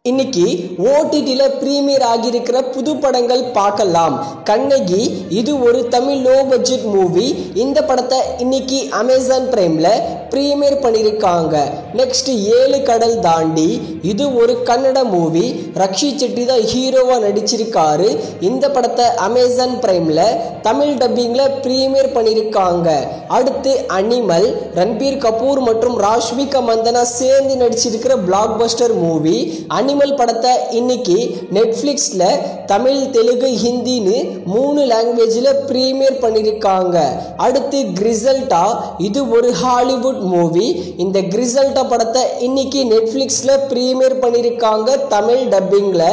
இன்னைக்கு ஓடிடில பிரீமியர் ஆகியிருக்கிற புது படங்கள் பார்க்கலாம். கண்ணகி இது ஒரு தமிழ் லோ பட்ஜெட் மூவி. இந்த படத்தை இன்னைக்கு அமேசான் பிரைம்ல பிரீமியர் பண்ணியிருக்காங்க. நெக்ஸ்ட் 7 கடல் தாண்டி இது ஒரு கன்னட மூவி. ரக்ஷித் செட்டி தான் ஹீரோவா நடிச்சிருக்காரு. இந்த படத்தை அமேசான் பிரைம்ல தமிழ் டப்பிங்ல பிரீமியர் பண்ணியிருக்காங்க. அடுத்து அனிமல் ரன்பீர் கபூர் மற்றும் ராஷ்மிகா மந்தனா சேர்ந்து நடிச்சிருக்கிற பிளாக் பஸ்டர் மூவி. அனிமல் படத்தை இன்னைக்கு நெட்ஃபிளிக்ஸ்ல தமிழ் தெலுங்கு ஹிந்தின்னு 3 லாங்குவேஜ்ல பிரீமியர் பண்ணியிருக்காங்க. அடுத்து கிரிசல்டா இது ஒரு ஹாலிவுட் மூவி. இந்த கிரிசல்டா படத்தை இன்னைக்கு நெட்ஃபிளிக்ஸ்ல பிரீமியர் பண்ணியிருக்காங்க தமிழ் டப்பிங்ல.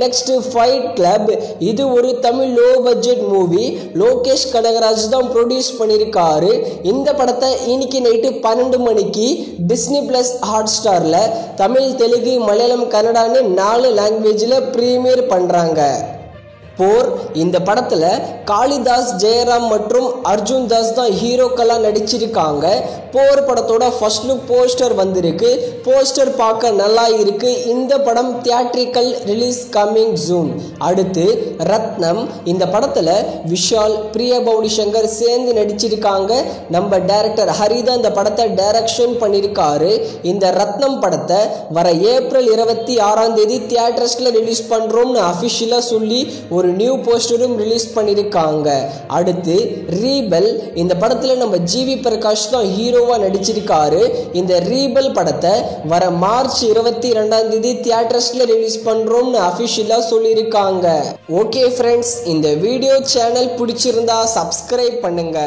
நெக்ஸ்ட் ஃபைட் கிளப் இது ஒரு Tamil low budget movie. Lokesh Kanagaraj தான் ப்ரொடியூஸ் பண்ணியிருக்காரு. இந்த படத்தை இன்னைக்கு நைட்டு 12 மணிக்கு டிஸ்னி பிளஸ் ஹாட் ஸ்டார்ல தமிழ் தெலுங்கு மலையாளம் கன்னடான்னு 4 லாங்குவேஜ்ல பிரீமியர் பண்றாங்க. போர் இந்த படத்துல காளிதாஸ் ஜெயராம் மற்றும் அர்ஜுன் தாஸ் தான் ஹீரோக்கெல்லாம் நடிச்சிருக்காங்க. போர் படத்தோட ஃபர்ஸ்ட் லுக் போஸ்டர் வந்திருக்கு. போஸ்டர் பார்க்க நல்லா இருக்கு. இந்த படம் தியேட்ரிக்கல் ரிலீஸ் கம்மிங் ஜூன். அடுத்து ரத்னம் இந்த படத்துல விஷால் பிரியபவனி சங்கர் சேர்ந்து நடிச்சிருக்காங்க. நம்ம டைரக்டர் ஹரிதா இந்த படத்தை டைரக்ஷன் பண்ணியிருக்காரு. இந்த ரத்னம் படத்தை வர ஏப்ரல் 26 தியேட்டர்ஸ்ல ரிலீஸ் பண்றோம்னு அபிஷியலா சொல்லி ஒரு நியூ போஸ்டரும் ரிலீஸ் பண்ணியிருக்காங்க. அடுத்து ரீபல் இந்த படத்துல நம்ம ஜிவி பிரகாஷ் தான் ஹீரோவா நடிச்சிருக்காரு. இந்த ரீபல் படத்தை வர மார்ச் 22 தியேட்டர்ஸ்ல ரிலீஸ் பண்றோம்னு அபிஷியலா சொல்லியிருக்காங்க. ஓகே ஃப்ரெண்ட்ஸ், இந்த வீடியோ சேனல் பிடிச்சிருந்தா சப்ஸ்கிரைப் பண்ணுங்க.